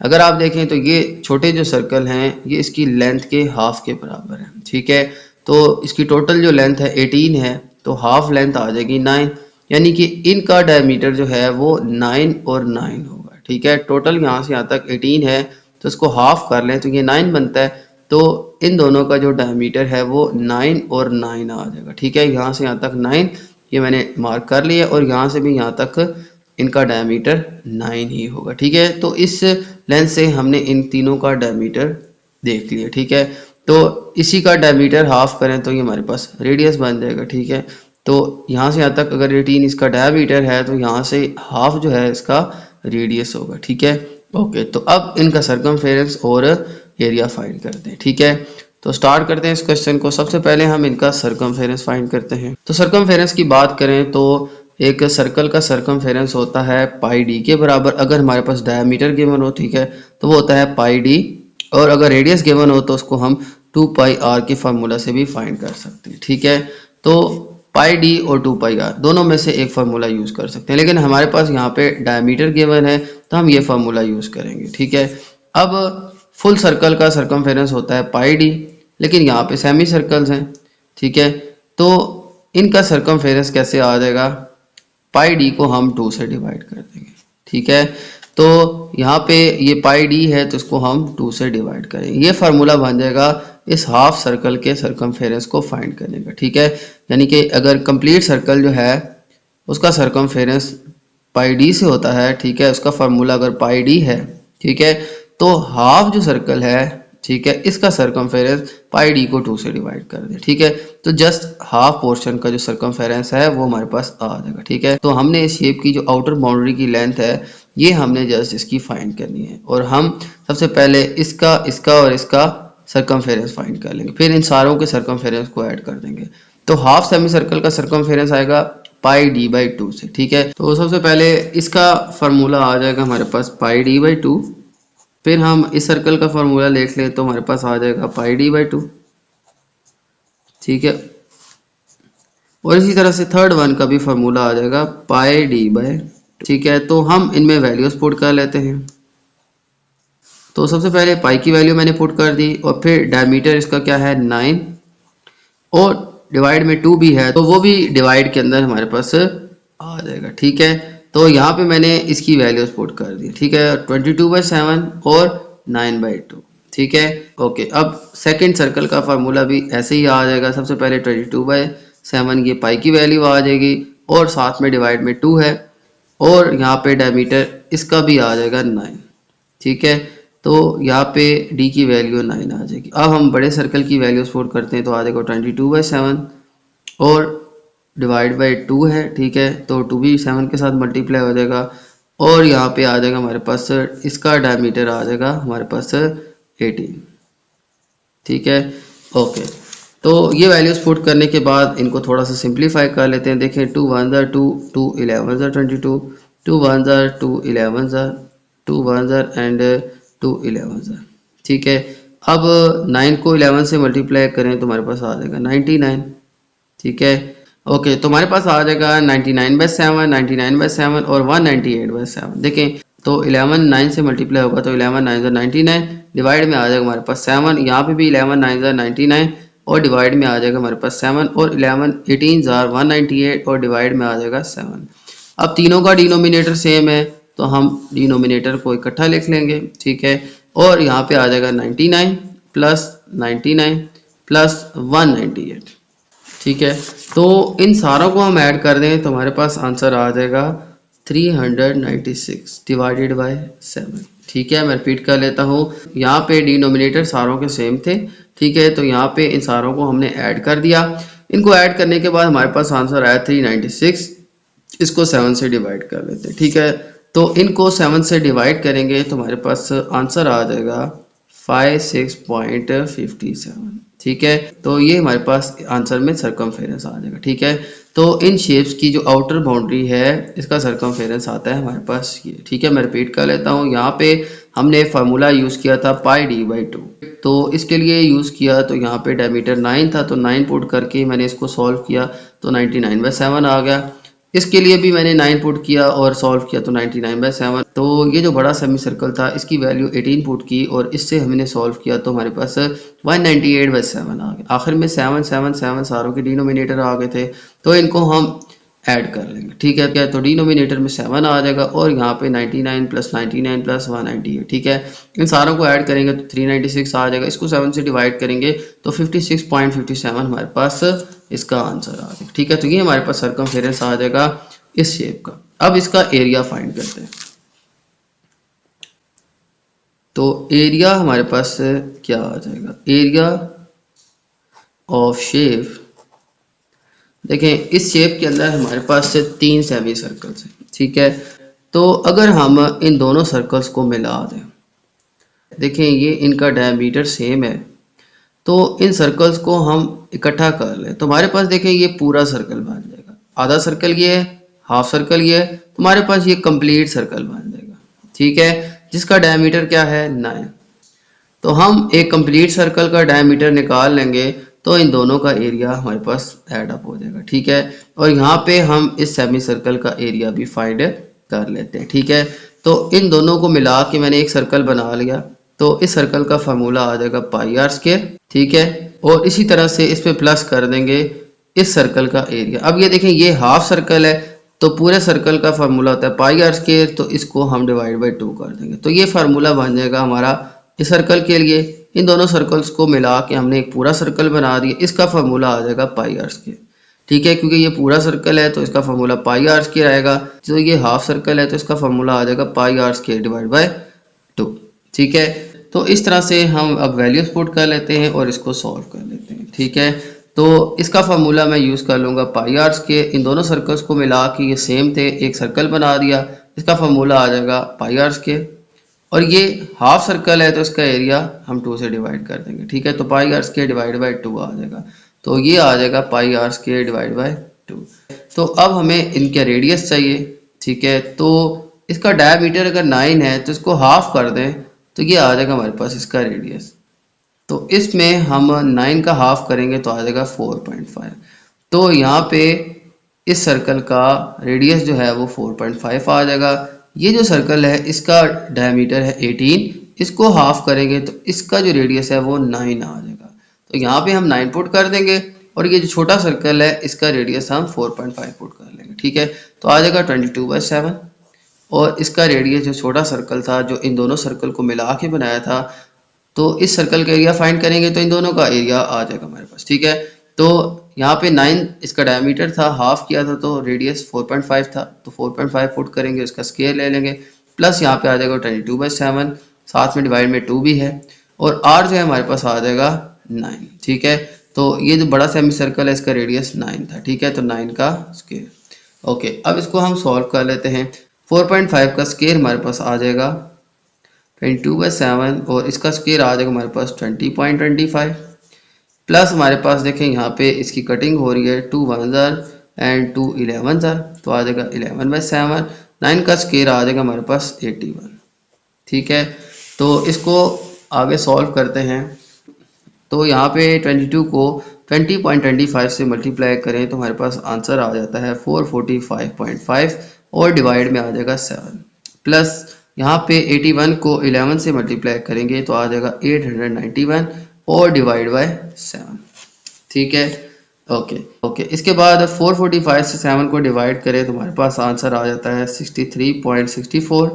अगर आप देखें तो ये छोटे जो सर्कल हैं ये इसकी लेंथ के हाफ के बराबर है, ठीक है। तो इसकी टोटल जो लेंथ है 18 है, तो हाफ लेंथ आ जाएगी 9, यानी कि इनका डायमीटर जो है वो 9 और 9 होगा, ठीक है। टोटल यहाँ से यहाँ तक 18 है, तो इसको हाफ कर लें तो ये 9 बनता है। तो इन दोनों का जो डायमीटर है वो 9 और 9 आ जाएगा, ठीक है। यहाँ से यहाँ तक 9 ये मैंने मार्क कर लिया और यहाँ से भी यहाँ तक इनका डायमीटर 9 ही होगा, ठीक है। तो इस लेंथ से हमने इन तीनों का डायमीटर देख लिया, ठीक है। तो इसी का डायमीटर हाफ करें तो ये हमारे पास रेडियस बन जाएगा, ठीक है। तो यहाँ से यहाँ तक अगर 18 इसका डायमीटर है तो यहाँ से हाफ जो है इसका रेडियस होगा, ठीक है। ओके, तो अब इनका सरकमफेरेंस और एरिया फाइंड करते हैं, ठीक है। तो स्टार्ट करते हैं इस क्वेश्चन को। सबसे पहले हम इनका सरकमफेरेंस फाइंड करते हैं। तो सरकमफेरेंस की बात करें तो एक सर्कल का सरकमफेरेंस होता है पाई डी के बराबर। अगर हमारे पास डायमीटर गिवन हो, ठीक है, तो वो होता है पाई डी, और अगर रेडियस गिवन हो तो उसको हम 2 पाई आर के फार्मूला से भी फाइंड कर सकते हैं, ठीक है। तो पाई डी और 2 पाई आर दोनों में से एक फार्मूला यूज़ कर सकते हैं, लेकिन हमारे पास यहाँ पे डायमीटर गिवन है तो हम ये फार्मूला यूज़ करेंगे, ठीक है। अब फुल सर्कल का सरकमफेरेंस होता है पाई डी, लेकिन यहाँ पे सेमी सर्कल्स हैं, ठीक है। तो इनका सरकमफेरेंस कैसे आ जाएगा, पाई डी को हम 2 से डिवाइड कर देंगे, ठीक है। तो यहाँ पे ये पाई डी है तो इसको हम 2 से डिवाइड करेंगे, ये फार्मूला बन जाएगा इस हाफ सर्कल के सरकमफेरेंस को फाइंड करने का, ठीक है। यानी कि अगर कंप्लीट सर्कल जो है उसका सरकमफेरेंस पाई डी से होता है, ठीक है, उसका फार्मूला अगर पाई डी है, ठीक है, तो हाफ जो सर्कल है, ठीक है, इसका सरकमफेरेंस पाई डी को 2 से डिवाइड कर दे, ठीक है। तो जस्ट हाफ पोर्शन का जो सरकमफेरेंस है वो हमारे पास आ जाएगा, ठीक है। तो हमने इस शेप की जो आउटर बाउंड्री की लेंथ है ये हमने जस्ट इसकी फाइंड करनी है, और हम सबसे पहले इसका इसका और इसका सरकमफेरेंस फाइंड कर लेंगे, फिर इन सारों के सरकमफेरेंस को ऐड कर देंगे। तो हाफ सेमी सर्कल का सरकमफेरेंस आएगा पाई डी बाई 2 से, ठीक है। तो सबसे पहले इसका फार्मूला आ जाएगा हमारे पास पाई डी बाई 2, फिर हम इस सर्कल का फार्मूला देख लें तो हमारे पास आ जाएगा पाई डी बाई 2, ठीक है। और इसी तरह से थर्ड वन का भी फार्मूला आ जाएगा पाई डी बाई, ठीक है। तो हम इनमें वैल्यूज पुट कर लेते हैं। तो सबसे पहले पाई की वैल्यू मैंने पुट कर दी, और फिर डायमीटर इसका क्या है 9, और डिवाइड में 2 भी है तो वो भी डिवाइड के अंदर हमारे पास आ जाएगा, ठीक है। तो यहाँ पे मैंने इसकी वैल्यूज पुट कर दी, ठीक है, 22/7 और 9/2, ठीक है। ओके, अब सेकंड सर्कल का फार्मूला भी ऐसे ही आ जाएगा। सबसे पहले 22/7 ये पाई की वैल्यू आ जाएगी, और साथ में डिवाइड में 2 है, और यहाँ पे डायमीटर इसका भी आ जाएगा 9, ठीक है। तो यहाँ पे डी की वैल्यू 9 आ जाएगी। अब हम बड़े सर्कल की वैल्यूज पुट करते हैं तो आ जाएगा 22/7 और डिवाइड बाई 2 है, ठीक है। तो 2 भी 7 के साथ मल्टीप्लाई हो जाएगा, और यहाँ पे आ जाएगा हमारे पास इसका डायमीटर आ जाएगा हमारे पास 18, ठीक है। ओके, तो ये वैल्यूज़ पुट करने के बाद इनको थोड़ा सा सिंप्लीफाई कर लेते हैं। देखें 2 1 ज़ा 2, 2 11 ज़ा 22, 2 1 ज़ा 2 11 ज़ा 2 1 ज़ा एंड 2 11 ज़ा। ठीक है, अब 9 को 11 से मल्टीप्लाई करें तो हमारे पास आ जाएगा 99। ठीक है। ओके, तो हमारे पास आ जाएगा 99/7, 99/7 और 198/7। देखें तो 11 9 से मल्टीप्लाई होगा तो 11 9 ज़ा 99, डिवाइड में आ जाएगा हमारे पास 7। यहाँ पे भी 11 9 ज़ा 99 और डिवाइड में आ जाएगा हमारे पास 7, और 11 18 ज़ा 198 और डिवाइड में आ जाएगा 7। अब तीनों का डिनोमिनेटर सेम है तो हम डिनोमिनेटर को इकट्ठा लिख लेंगे। ठीक है, और यहाँ पे आ जाएगा 99 प्लस 99 प्लस 198। ठीक है, तो इन सारों को हम ऐड कर दें तो हमारे पास आंसर आ जाएगा 396 डिवाइडेड बाय 7। ठीक है, मैं रिपीट कर लेता हूँ। यहाँ पे डिनोमिनेटर सारों के सेम थे। ठीक है, तो यहाँ पे इन सारों को हमने ऐड कर दिया। इनको ऐड करने के बाद हमारे पास आंसर आया 396। इसको 7 से डिवाइड कर लेते हैं। ठीक है, तो इनको 7 से डिवाइड करेंगे तो हमारे पास आंसर आ जाएगा 56.57। ठीक है, तो ये हमारे पास आंसर में सरकमफेरेंस आ जाएगा। ठीक है, तो इन शेप्स की जो आउटर बाउंड्री है इसका सरकमफेरेंस आता है हमारे पास ये। ठीक है, मैं रिपीट कर लेता हूँ। यहाँ पे हमने फार्मूला यूज़ किया था πd/2, तो इसके लिए यूज़ किया तो यहाँ पे डायमीटर 9 था तो 9 पुट करके मैंने इसको सॉल्व किया तो 99/7 आ गया। इसके लिए भी मैंने 9 पुट किया और सॉल्व किया तो 99/7। तो ये जो बड़ा सेमी सर्कल था इसकी वैल्यू 18 पुट की और इससे हमने सॉल्व किया तो हमारे पास 198/7 आ गया। आखिर में 7 7 7 सारों के डिनोमिनेटर आ गए थे तो इनको हम ऐड कर लेंगे। ठीक है, क्या तो डिनोमिनेटर में 7 आ जाएगा और यहाँ पे 99 प्लस 99 प्लस 198। ठीक है, इन सारों को ऐड करेंगे तो 396 आ जाएगा। इसको 7 से डिवाइड करेंगे तो 56.57 हमारे पास इसका आंसर आ जाएगा। ठीक है, तो ये हमारे पास सरकमफेरेंस आ जाएगा इस शेप का। अब इसका एरिया फाइंड करते हैं। तो एरिया हमारे पास क्या आ जाएगा, एरिया ऑफ शेप। देखें इस शेप के अंदर हमारे पास 3 सेमी सर्कल्स हैं। ठीक है, तो अगर हम इन दोनों सर्कल्स को मिला दें, देखें ये इनका डायमीटर सेम है, तो इन सर्कल्स को हम इकट्ठा कर लें तो हमारे पास देखें ये पूरा सर्कल बन जाएगा। आधा सर्कल ये है, हाफ सर्कल ये है, तो हमारे पास ये कंप्लीट सर्कल बन जाएगा। ठीक है, जिसका डायमीटर क्या है 9। तो हम एक कंप्लीट सर्कल का डायमीटर निकाल लेंगे तो इन दोनों का एरिया हमारे पास ऐड अप हो जाएगा। ठीक है, और यहाँ पे हम इस सेमी सर्कल का एरिया भी फाइंड कर लेते हैं। ठीक है, तो इन दोनों को मिला के मैंने एक सर्कल बना लिया तो इस सर्कल का फार्मूला आ जाएगा πr²। ठीक है, और इसी तरह से इस पे प्लस कर देंगे इस सर्कल का एरिया। अब ये देखें ये हाफ सर्कल है तो पूरे सर्कल का फार्मूला होता है πr², तो इसको हम डिवाइड बाई 2 कर देंगे तो ये फार्मूला बन जाएगा हमारा इस सर्कल के लिए। इन दोनों सर्कल्स को मिला के हमने एक पूरा सर्कल बना दिया, इसका फार्मूला आ जाएगा πr²। ठीक है, क्योंकि ये पूरा सर्कल है तो इसका फार्मूला πr² आएगा। तो ये हाफ सर्कल है तो इसका फार्मूला आ जाएगा πr² डिवाइड बाय 2। ठीक है, तो इस तरह से हम अब वैल्यूज पुट कर लेते हैं और इसको सॉल्व कर लेते हैं। ठीक है, तो इसका फार्मूला मैं यूज़ कर लूँगा πr²। इन दोनों सर्कल्स को मिला के ये सेम थे, एक सर्कल बना दिया, इसका फार्मूला आ जाएगा πr²। और ये हाफ सर्कल है तो इसका एरिया हम 2 से डिवाइड कर देंगे। ठीक है, तो πr² डिवाइड बाई 2 आ जाएगा, तो ये आ जाएगा πr² डिवाइड बाई 2। तो अब हमें इनके रेडियस चाहिए। ठीक है, तो इसका डायमीटर अगर 9 है तो इसको हाफ कर दें तो ये आ जाएगा हमारे पास इसका रेडियस। तो इसमें हम 9 का हाफ करेंगे तो आ जाएगा 4.5। तो यहाँ पे इस सर्कल का रेडियस जो है वो 4.5 आ जाएगा। ये जो सर्कल है इसका डायमीटर है 18, इसको हाफ करेंगे तो इसका जो रेडियस है वो 9 आ जाएगा। तो यहाँ पे हम 9 पुट कर देंगे और ये जो छोटा सर्कल है इसका रेडियस हम 4.5 पुट कर लेंगे। ठीक है, तो आ जाएगा 22/7 और इसका रेडियस जो छोटा सर्कल था जो इन दोनों सर्कल को मिला के बनाया था, तो इस सर्कल का एरिया फाइंड करेंगे तो इन दोनों का एरिया आ जाएगा हमारे पास। ठीक है, तो यहाँ पे 9 इसका डायमीटर था, हाफ किया था तो रेडियस 4.5 था, तो 4.5 फुट करेंगे, इसका स्क्वायर ले लेंगे, प्लस यहाँ पे आ जाएगा 22/7, साथ में डिवाइड में 2 भी है और r जो है हमारे पास आ जाएगा 9। ठीक है, तो ये जो बड़ा सेमी सर्कल है इसका रेडियस 9 था। ठीक है, तो 9 का स्क्वायर। ओके, अब इसको हम सॉल्व कर लेते हैं। 4.5 का स्क्वायर हमारे पास आ जाएगा 22/7 और इसका स्क्वायर आ जाएगा हमारे पास 20.25 प्लस हमारे पास देखें यहाँ पे इसकी कटिंग हो रही है 2 1 एंड 2 11 तो आ जाएगा 11/7। 9 का स्क्वायर आ जाएगा हमारे पास 81। ठीक है, तो इसको आगे सॉल्व करते हैं। तो यहाँ पे 22 को 20.25 से मल्टीप्लाई करें तो हमारे पास आंसर आ जाता है 445.5 और डिवाइड में आ जाएगा 7 प्लस यहाँ पे 81 को 11 से मल्टीप्लाई करेंगे तो आ जाएगा 891 और डिवाइड बाय 7। ठीक है, ओके इसके बाद 445 से 7 को डिवाइड करें तो हमारे पास आंसर आ जाता है 63.64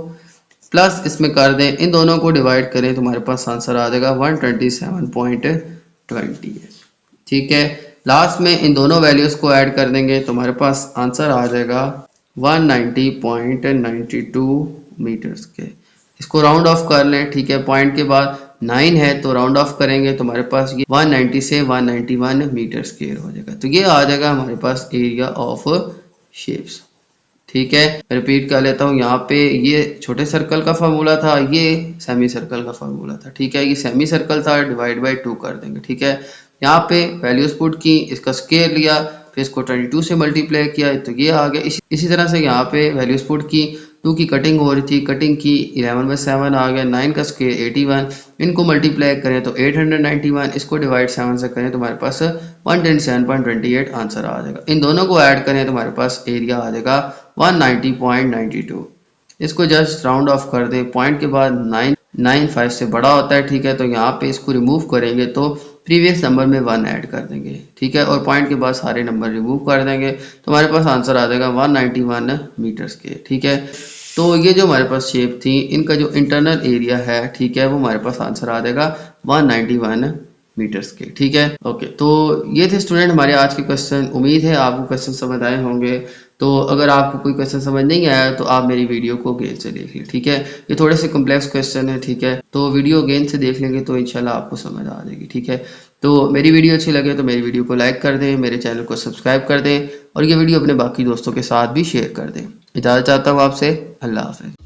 प्लस इसमें कर दें, इन दोनों को डिवाइड करें तो हमारे पास आंसर आ जाएगा 127.20। ठीक है, लास्ट में इन दोनों वैल्यूज को ऐड कर देंगे तो हमारे पास आंसर आ जाएगा 190.92 मीटर्स के। इसको राउंड ऑफ कर लें। ठीक है, पॉइंट के बाद 9 है तो राउंड ऑफ करेंगे तो हमारे पास ये 190 से 191 मीटर स्क्वायर हो जाएगा। तो ये आ जाएगा हमारे पास एरिया ऑफ शेप्स। ठीक है, रिपीट कर लेता हूँ। यहाँ पे ये छोटे सर्कल का फार्मूला था, ये सेमी सर्कल का फार्मूला था। ठीक है, ये सेमी सर्कल था, डिवाइड बाय 2 कर देंगे। ठीक है, यहाँ पे वैल्यूज पुट की, इसका स्क्वायर लिया, फिर इसको 22 से मल्टीप्लाई किया तो ये आ गया। इसी तरह से यहाँ पे वैल्यूज पुट की, 2 की कटिंग हो रही थी, कटिंग की 11/7 आ गया, 9 का स्क्वायर 81, इनको मल्टीप्लाई करें तो 891, इसको डिवाइड 7 से करें तो हमारे पास 127.28 आंसर आ जाएगा। इन दोनों को ऐड करें तो हमारे पास एरिया आ जाएगा 190.92। इसको जस्ट राउंड ऑफ कर दें, पॉइंट के बाद 995 से बड़ा होता है। ठीक है, तो यहाँ पे इसको रिमूव करेंगे तो प्रीवियस नंबर में 1 ऐड कर देंगे। ठीक है, और पॉइंट के बाद सारे नंबर रिमूव कर देंगे तो हमारे पास आंसर आ जाएगा 191 मीटर्स के। ठीक है, तो ये जो हमारे पास शेप थी, इनका जो इंटरनल एरिया है, ठीक है, वो हमारे पास आंसर आ जाएगा 191 मीटर्स के। ठीक है, ओके, तो ये थे स्टूडेंट हमारे आज के क्वेश्चन। उम्मीद है आपको क्वेश्चन समझ आए होंगे। तो अगर आपको कोई क्वेश्चन समझ नहीं आया तो आप मेरी वीडियो को अगेन से देख लें। ठीक है, ये थोड़े से कॉम्प्लेक्स क्वेश्चन है। ठीक है, तो वीडियो अगेन से देख लेंगे तो इंशाल्लाह आपको समझ आ जाएगी। ठीक है, तो मेरी वीडियो अच्छी लगे तो मेरी वीडियो को लाइक कर दें, मेरे चैनल को सब्सक्राइब कर दें और ये वीडियो अपने बाकी दोस्तों के साथ भी शेयर कर दें। इजाज़त चाहता हूँ आपसे। अल्लाह हाफ़िज़।